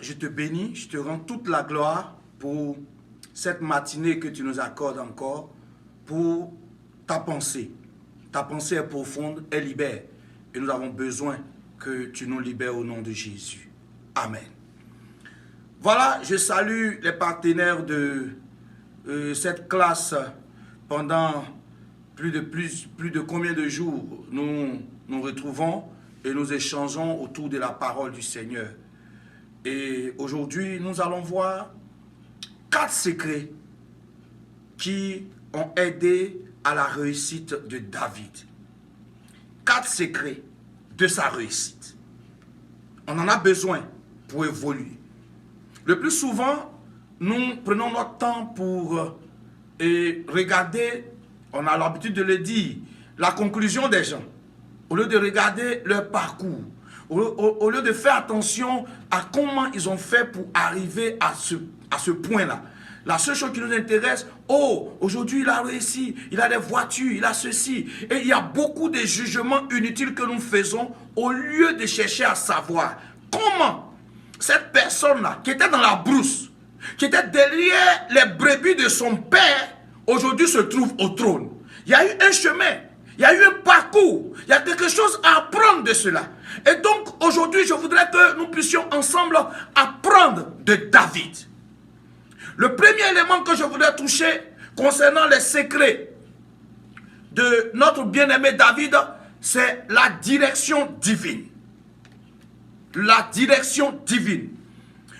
je te bénis, je te rends toute la gloire pour cette matinée que tu nous accordes encore, pour ta pensée. Ta pensée est profonde, elle libère. Et nous avons besoin que tu nous libères au nom de Jésus. Amen. Voilà, je salue les partenaires de cette classe pendant plus de combien de jours nous nous retrouvons et nous échangeons autour de la parole du Seigneur. Et aujourd'hui, nous allons voir 4 secrets qui ont aidé à la réussite de David. 4 secrets de sa réussite. On en a besoin pour évoluer. Le plus souvent, nous prenons notre temps pour regarder, on a l'habitude de le dire, la conclusion des gens, au lieu de regarder leur parcours, au lieu de faire attention à comment ils ont fait pour arriver à ce point-là. La seule chose qui nous intéresse, oh, aujourd'hui il a réussi, il a des voitures, il a ceci. Et il y a beaucoup de jugements inutiles que nous faisons au lieu de chercher à savoir comment cette personne-là, qui était dans la brousse, qui était derrière les brebis de son père, aujourd'hui se trouve au trône. Il y a eu un chemin, il y a eu un parcours, il y a quelque chose à apprendre de cela. Et donc aujourd'hui, je voudrais que nous puissions ensemble apprendre de David. Le premier élément que je voudrais toucher concernant les secrets de notre bien-aimé David, c'est la direction divine. La direction divine.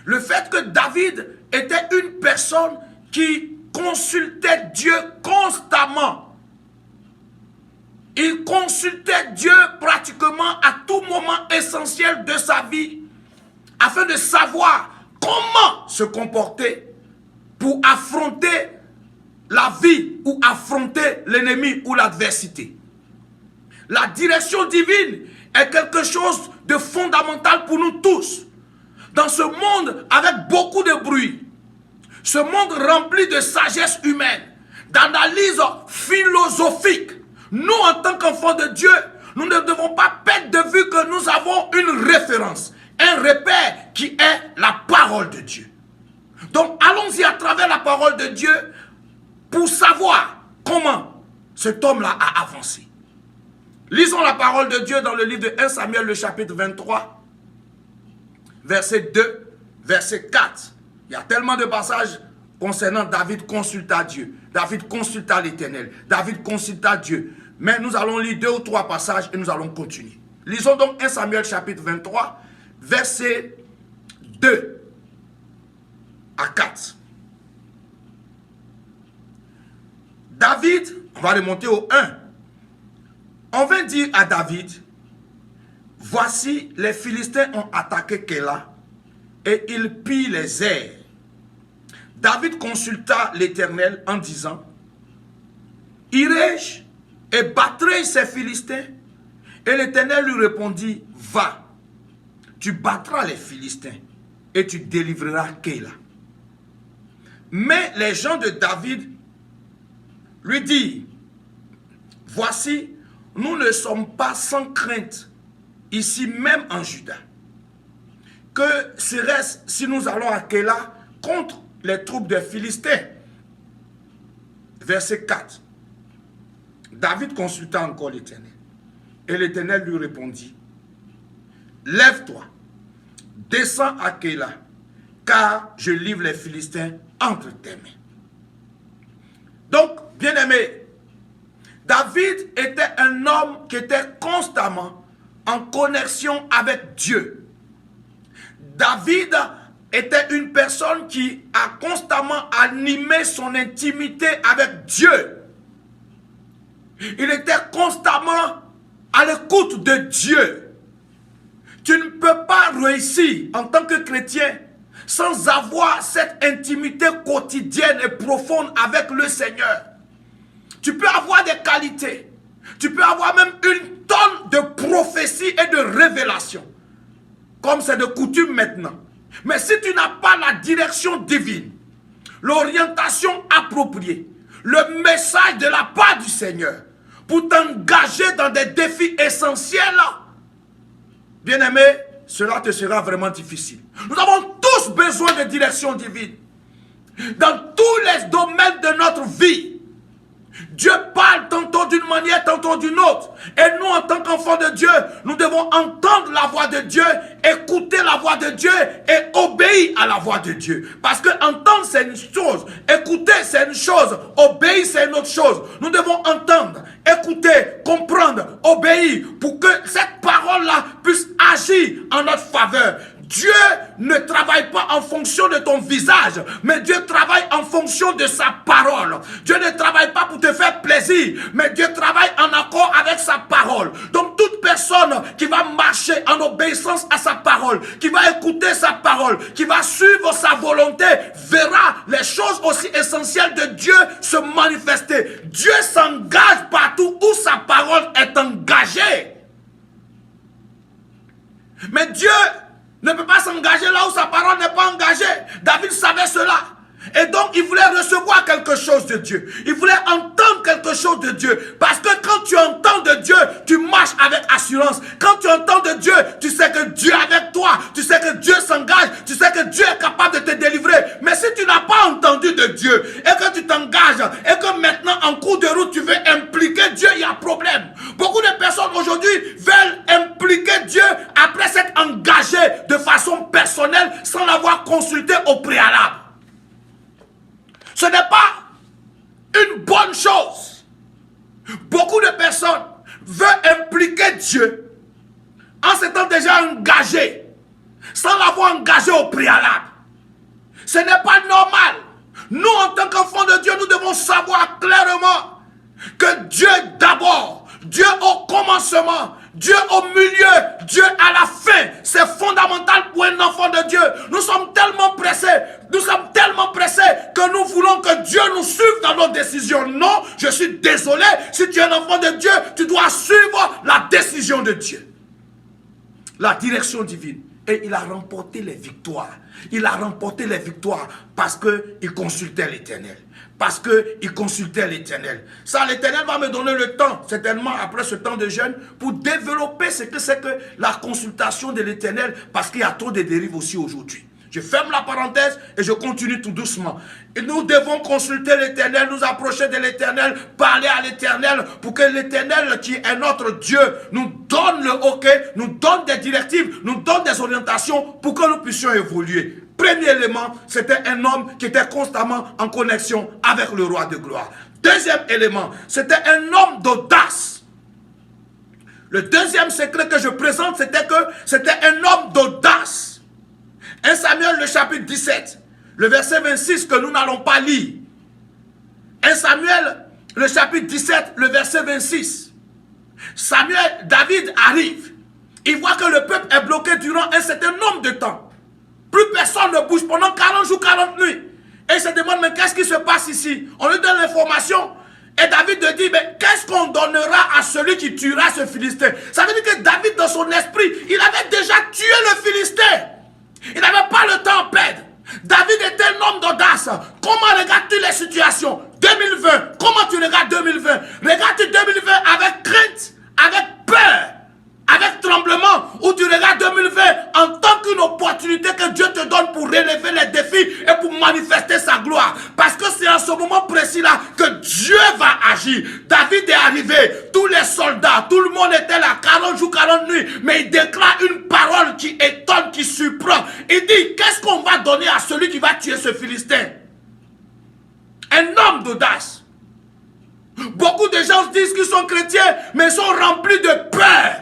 Le fait que David était une personne qui consultait Dieu constamment. Il consultait Dieu pratiquement à tout moment essentiel de sa vie afin de savoir comment se comporter pour affronter la vie ou affronter l'ennemi ou l'adversité. La direction divine est quelque chose de fondamental pour nous tous. Dans ce monde avec beaucoup de bruit, ce monde rempli de sagesse humaine, d'analyse philosophique, nous en tant qu'enfants de Dieu, nous ne devons pas perdre de vue que nous avons une référence, un repère qui est la parole de Dieu. Donc allons-y à travers la parole de Dieu pour savoir comment cet homme-là a avancé. Lisons la parole de Dieu dans le livre de 1 Samuel, le chapitre 23, verset 2, verset 4. Il y a tellement de passages concernant David consulta Dieu. David consulta l'Éternel. David consulta Dieu. Mais nous allons lire 2 ou 3 passages et nous allons continuer. Lisons donc 1 Samuel, chapitre 23, verset 2 à 4. David, on va remonter au 1. On vint dire à David, voici les Philistins ont attaqué Kéla et ils pillent les airs. David consulta l'Éternel en disant, irai-je et battrai ces Philistins? Et l'Éternel lui répondit, va, tu battras les Philistins et tu délivreras Kéla. Mais les gens de David lui dirent, voici, nous ne sommes pas sans crainte, ici même en Juda. Que serait-ce si nous allons à Kéla contre les troupes des Philistins? Verset 4. David consulta encore l'Éternel. Et l'Éternel lui répondit, lève-toi, descends à Kéla, car je livre les Philistins entre tes mains. Donc, bien-aimé, David était un homme qui était constamment en connexion avec Dieu. David était une personne qui a constamment animé son intimité avec Dieu. Il était constamment à l'écoute de Dieu. Tu ne peux pas réussir en tant que chrétien sans avoir cette intimité quotidienne et profonde avec le Seigneur. Tu peux avoir des qualités. Tu peux avoir même une tonne de prophéties et de révélations. Comme c'est de coutume maintenant. Mais si tu n'as pas la direction divine, l'orientation appropriée, le message de la part du Seigneur, pour t'engager dans des défis essentiels, bien-aimé, cela te sera vraiment difficile. Nous avons tous tous besoin de direction divine. Dans tous les domaines de notre vie, Dieu parle tantôt d'une manière, tantôt d'une autre. Et nous, en tant qu'enfants de Dieu, nous devons entendre la voix de Dieu, écouter la voix de Dieu et obéir à la voix de Dieu. Parce que entendre, c'est une chose. Écouter, c'est une chose. Obéir, c'est une autre chose. Nous devons entendre, écouter, comprendre, obéir pour que cette parole-là puisse agir en notre faveur. Dieu ne travaille pas en fonction de ton visage, mais Dieu travaille en fonction de sa parole. Dieu ne travaille pas pour te faire plaisir, mais Dieu travaille en accord avec sa parole. Donc toute personne qui va marcher en obéissance à sa parole, qui va écouter sa parole, qui va suivre sa volonté, verra les choses aussi essentielles de Dieu se manifester. Dieu s'engage partout où sa parole est engagée. Mais Dieu ne peut pas s'engager là où sa parole n'est pas engagée. David savait cela. Et donc, il voulait recevoir quelque chose de Dieu. Il voulait entendre quelque chose de Dieu. Parce que quand tu entends de Dieu, tu marches avec assurance. Quand tu entends de Dieu, tu sais que Dieu est avec toi. Tu sais que Dieu s'engage. Tu sais que Dieu est capable de te délivrer. Mais si tu n'as pas entendu de Dieu et que tu t'engages et que maintenant, en cours de route, tu veux impliquer Dieu, il y a problème. Beaucoup de personnes aujourd'hui veulent impliquer Dieu après s'être engagé de façon personnelle sans l'avoir consulté au préalable. Ce n'est pas une bonne chose. Beaucoup de personnes veulent impliquer Dieu en s'étant déjà engagé, sans l'avoir engagé au préalable. Ce n'est pas normal. Nous, en tant qu'enfants de Dieu, nous devons savoir clairement que Dieu d'abord, Dieu au commencement, Dieu au milieu, Dieu à la fin. C'est fondamental pour un enfant de Dieu. Nous sommes tellement pressés que nous voulons que Dieu nous suive dans nos décisions. Non, je suis désolé. Si tu es un enfant de Dieu, tu dois suivre la décision de Dieu. La direction divine. Et il a remporté les victoires. Il a remporté les victoires parce qu'il consultait l'Éternel. Parce qu'il consultait l'Éternel. Ça, l'Éternel va me donner le temps, certainement après ce temps de jeûne, pour développer ce que c'est que la consultation de l'Éternel, parce qu'il y a trop de dérives aussi aujourd'hui. Je ferme la parenthèse et je continue tout doucement. Et nous devons consulter l'Éternel, nous approcher de l'Éternel, parler à l'Éternel pour que l'Éternel qui est notre Dieu nous donne le OK, nous donne des directives, nous donne des orientations pour que nous puissions évoluer. Premier élément, c'était un homme qui était constamment en connexion avec le roi de gloire. Deuxième élément, c'était un homme d'audace. Le deuxième secret que je présente, c'était que c'était un homme d'audace. 1 Samuel, le chapitre 17, le verset 26 que nous n'allons pas lire. 1 Samuel, le chapitre 17, le verset 26. David arrive. Il voit que le peuple est bloqué durant un certain nombre de temps. Plus personne ne bouge pendant 40 jours, 40 nuits. Et il se demande, mais qu'est-ce qui se passe ici? On lui donne l'information. Et David te dit, mais qu'est-ce qu'on donnera à celui qui tuera ce Philistin? Ça veut dire que David, dans son esprit, il avait déjà tué le Philistin. Il n'avait pas le temps à perdre. David était un homme d'audace. Comment regardes-tu les situations? 2020, comment tu regardes 2020? Regardes-tu 2020 avec crainte, avec peur, avec tremblement, ou tu regardes 2020 en tant qu'une opportunité que Dieu te donne pour relever les défis et pour manifester sa gloire? Parce que c'est en ce moment précis-là que Dieu va agir. David est arrivé, tous les soldats, tout le monde était là, 40 jours, 40 nuits, mais il déclare une parole qui étonne, qui surprend. Il dit, qu'est-ce qu'on va donner à celui qui va tuer ce Philistin? Un homme d'audace. Beaucoup de gens disent qu'ils sont chrétiens, mais ils sont remplis de peur.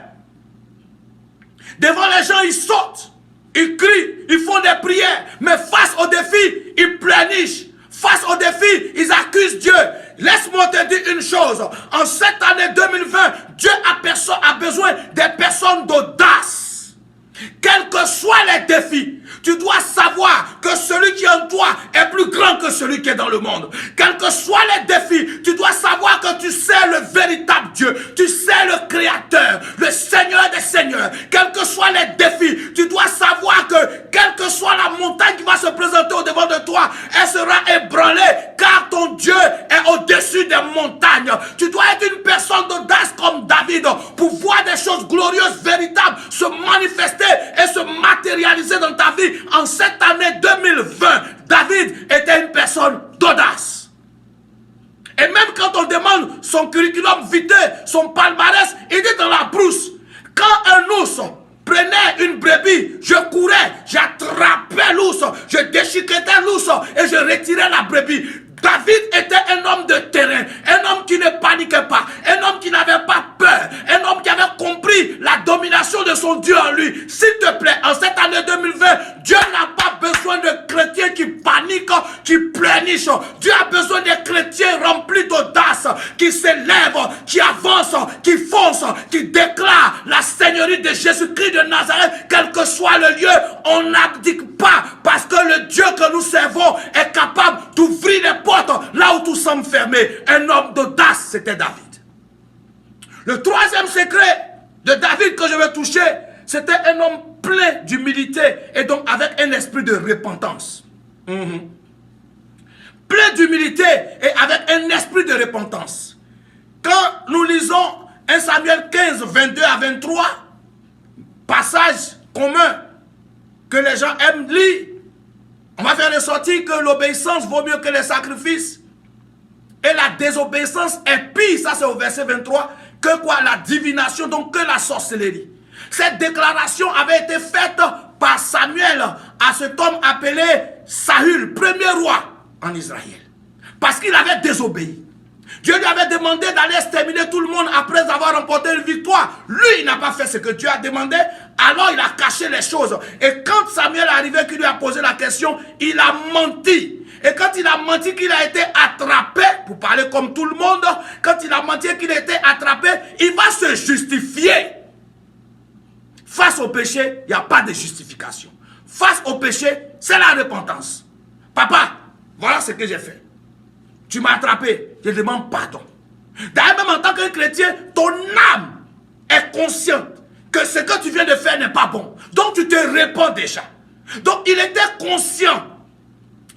Devant les gens, ils sautent, ils crient, ils font des prières. Mais face au défi, ils pleurnichent. Face au défi, ils accusent Dieu. Laisse-moi te dire une chose. En cette année 2020, Dieu a besoin des personnes d'audace. Quels que soient les défis, tu dois savoir que celui qui est en toi est plus grand que celui qui est dans le monde. Quels que soient les défis, tu dois savoir que tu sais le véritable Dieu. Tu sais le Créateur, le Seigneur des Seigneurs. Quels que soient les défis, tu dois savoir que quelle que soit la montagne qui va se présenter au devant de toi, elle sera ébranlée car ton Dieu est au-dessus des montagnes. Tu dois être une personne d'audace comme David pour voir des choses glorieuses, véritables, se manifester et se matérialiser dans ta vie dit, en cette année 2020, David était une personne d'audace. Et même quand on demande son curriculum vitae, son palmarès, il dit dans la brousse, quand un ours prenait une brebis, je courais, j'attrapais l'ours, je déchiquetais l'ours et je retirais la brebis. David était un homme de terrain, un homme qui ne paniquait pas, un homme qui n'avait pas peur, un homme qui avait compris la domination de son Dieu en lui. S'il te plaît, en cette année 2020, Dieu n'a pas besoin de chrétiens qui paniquent, qui pleurnichent. Dieu a besoin de chrétiens remplis d'audace, qui s'élèvent, qui avancent, qui foncent, qui déclarent la seigneurie de Jésus-Christ de Nazareth, quel que soit le lieu. On n'abdique pas parce que le Dieu que nous servons est capable d'ouvrir les portes là où tout semble fermé. Un homme d'audace, c'était David. Le troisième secret de David que je veux toucher, c'était un homme plein d'humilité et donc avec un esprit de repentance. Plein d'humilité et avec un esprit de repentance. Quand nous lisons 1 Samuel 15, 22 à 23, passage commun que les gens aiment lire, on va faire ressortir que l'obéissance vaut mieux que les sacrifices. Et la désobéissance est pire, ça c'est au verset 23, que quoi? La divination, donc que la sorcellerie. Cette déclaration avait été faite par Samuel à cet homme appelé Saül, premier roi en Israël. Parce qu'il avait désobéi. Dieu lui avait demandé d'aller exterminer tout le monde après avoir remporté une victoire. Lui, il n'a pas fait ce que Dieu a demandé. Alors, il a caché les choses. Et quand Samuel est arrivé, qui lui a posé la question, il a menti. Et quand il a menti qu'il a été attrapé, pour parler comme tout le monde, quand il a menti qu'il a été attrapé, il va se justifier. Face au péché, il n'y a pas de justification. Face au péché, c'est la repentance. Papa, voilà ce que j'ai fait. Tu m'as attrapé, je demande pardon. D'ailleurs, même en tant que chrétien, ton âme est consciente que ce que tu viens de faire n'est pas bon. Donc tu te répands déjà. Donc il était conscient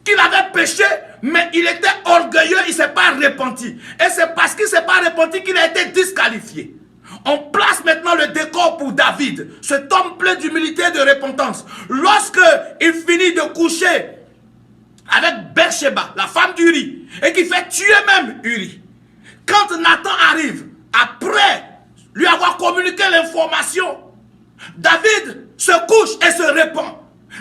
qu'il avait péché, mais il était orgueilleux, il ne s'est pas repenti. Et c'est parce qu'il ne s'est pas repenti qu'il a été disqualifié. On place maintenant le décor pour David, cet homme plein d'humilité et de repentance. Lorsque il finit de coucher avec Bathsheba, la femme d'Uri, et qui fait tuer même Uri. Quand Nathan arrive, après lui avoir communiqué l'information, David se couche et se répand.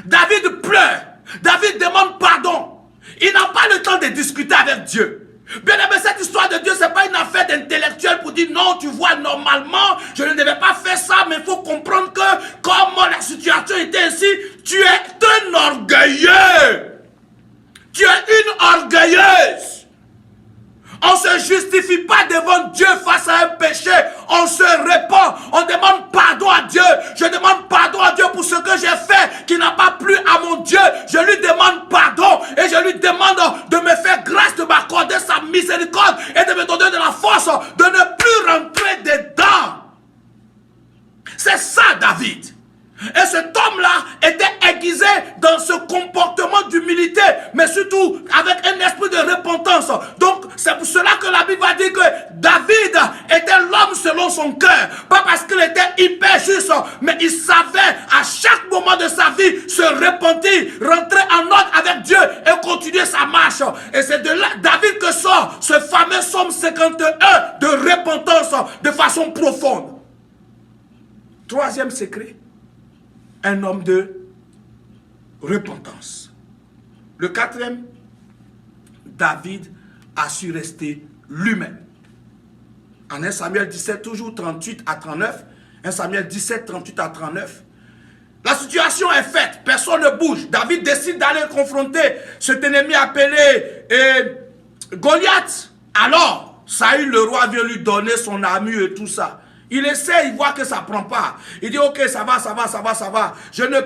David pleure. David demande pardon. Il n'a pas le temps de discuter avec Dieu. Bien aimé, cette histoire de Dieu, ce n'est pas une affaire d'intellectuel pour dire non, tu vois, normalement, je ne devais pas faire ça, mais il faut comprendre que comme la situation était ainsi, tu es un orgueilleux. Tu es une orgueilleuse. On ne se justifie pas devant Dieu face à un péché. On se répand. On demande pardon à Dieu. Je demande pardon à Dieu pour ce que j'ai fait qui n'a pas plu à mon Dieu. Je lui demande pardon et je lui demande de me faire grâce, de m'accorder sa miséricorde et de me donner de la force de ne plus rentrer dedans. C'est ça, David. Et cet homme-là était aiguisé dans ce comportement d'humilité, mais surtout avec un esprit de repentance. Donc, c'est pour cela que la Bible va dire que David était l'homme selon son cœur. Pas parce qu'il était hyper juste, mais il savait à chaque moment de sa vie se repentir, rentrer en ordre avec Dieu et continuer sa marche. Et c'est de là, David, que sort ce fameux psaume 51 de repentance de façon profonde. Troisième secret. Un homme de repentance. Le quatrième, David a su rester lui-même. En 1 Samuel 17, toujours 38 à 39, 1 Samuel 17, 38 à 39, la situation est faite, personne ne bouge. David décide d'aller confronter cet ennemi appelé Goliath. Alors, Saül le roi vient lui donner son armure et tout ça. Il essaie, il voit que ça ne prend pas. Il dit, ok, ça va. Je ne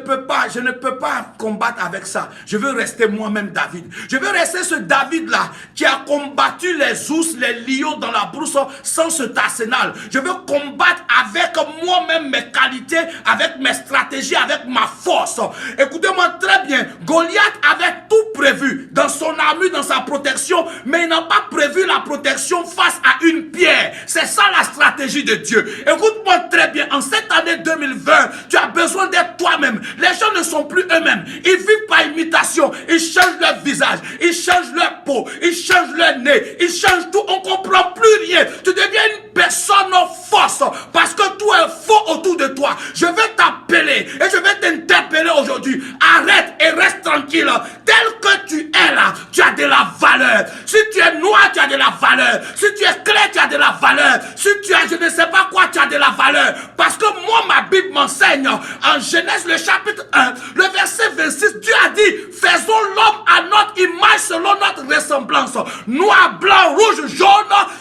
peux pas combattre avec ça. Je veux rester moi-même David. Je veux rester ce David-là qui a combattu les ours, les lions dans la brousse sans cet arsenal. Je veux combattre avec moi-même mes qualités, avec mes stratégies, avec ma force. Écoutez-moi très bien. Goliath avait tout prévu dans son armure, dans sa protection, mais il n'a pas prévu la protection face à une Pierre. C'est ça la stratégie de Dieu. Écoute-moi très bien. En cette année 2020, tu as besoin d'être toi-même. Les gens ne sont plus eux-mêmes. Ils vivent par imitation. Ils changent leur visage. Ils changent leur peau. Ils changent leur nez. Ils changent tout. On ne comprend plus rien. Tu deviens une personne fausse parce que tout est faux autour de toi. Je vais t'appeler et je vais t'interpeller aujourd'hui. Arrête et reste tranquille. Tel que tu es là, tu as de la valeur. Si tu es noir, tu as de la valeur. Si tu es clair, tu as de la valeur. Si tu es je ne sais pas quoi, tu as de la valeur. Parce que moi, ma Bible m'enseigne en Genèse le chapitre 1, le verset 26, Dieu a dit, faisons l'homme à notre image selon notre ressemblance. Noir, blanc, rouge, jaune,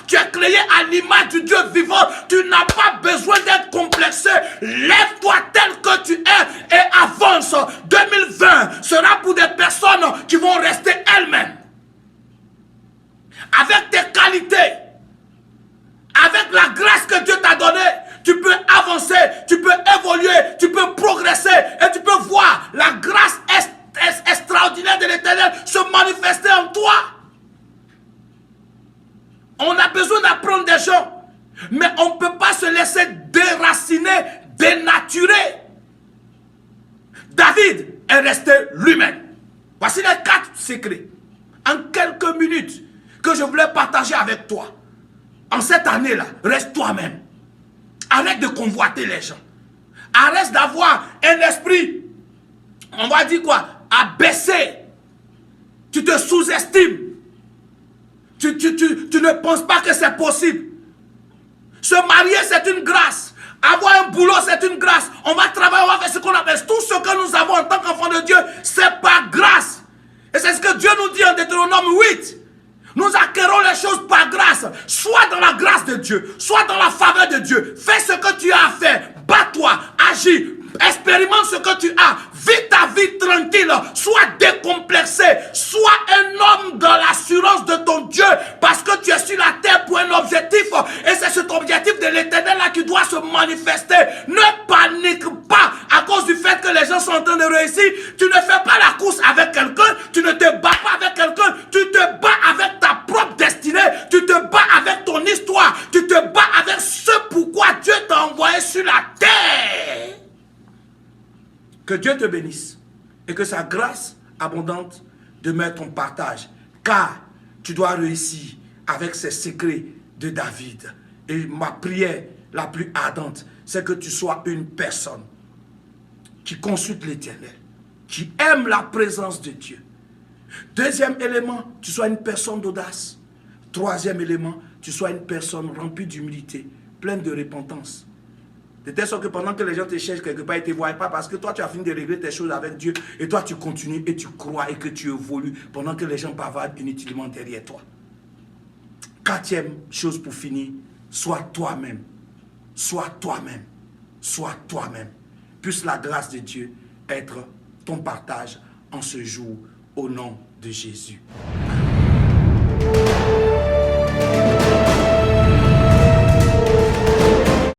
tu es créé à l'image du Dieu vivant. Tu n'as pas besoin d'être complexé. Lève-toi tel que tu es et avance. 2020 sera pour des personnes qui vont rester elles-mêmes. Avec tes qualités, avec la grâce que Dieu t'a donnée, tu peux avancer, tu peux évoluer, tu peux progresser et tu peux voir la grâce extraordinaire de l'Éternel se manifester en toi. On a besoin d'apprendre des gens, mais on ne peut pas se laisser déraciner, dénaturer. David est resté lui-même. Voici les 4 secrets en quelques minutes que je voulais partager avec toi. En cette année-là, reste toi-même. Arrête de convoiter les gens. Arrête d'avoir un esprit, on va dire quoi, abaissé. Tu te sous-estimes. Tu ne penses pas que c'est possible. Se marier, c'est une grâce. Avoir un boulot, c'est une grâce. On va travailler, on va faire ce qu'on appelle. Tout ce que nous avons en tant qu'enfants de Dieu, c'est par grâce. Et c'est ce que Dieu nous dit en Deutéronome 8. Nous acquérons les choses par grâce. Sois dans la grâce de Dieu. Sois dans la faveur de Dieu. Fais ce que tu as à faire. Bats-toi, agis. Expérimente ce que tu as. Vis ta vie tranquille. Sois décomplexé. Sois un homme dans l'assurance de ton Dieu. Parce que tu es sur la terre pour un objectif. Et c'est cet objectif de l'Éternel là qui doit se manifester. Ne panique pas à cause du fait que les gens sont en train de réussir. Tu ne fais pas la course avec quelqu'un. Tu ne te bats pas avec quelqu'un. Tu te bats avec ta propre destinée. Tu te bats avec ton histoire. Tu te bats avec ce pourquoi Dieu t'a envoyé sur la terre. Que Dieu te bénisse et que sa grâce abondante demeure ton partage. Car tu dois réussir avec ces secrets de David. Et ma prière la plus ardente, c'est que tu sois une personne qui consulte l'Éternel, qui aime la présence de Dieu. Deuxième élément, tu sois une personne d'audace. Troisième élément, tu sois une personne remplie d'humilité, pleine de repentance. De telle sorte que pendant que les gens te cherchent quelque part, ils ne te voient pas parce que toi, tu as fini de régler tes choses avec Dieu et toi, tu continues et tu crois et que tu évolues pendant que les gens bavardent inutilement derrière toi. Quatrième chose pour finir, sois toi-même. Sois toi-même. Sois toi-même. Puisse la grâce de Dieu être ton partage en ce jour au nom de Jésus. Amen.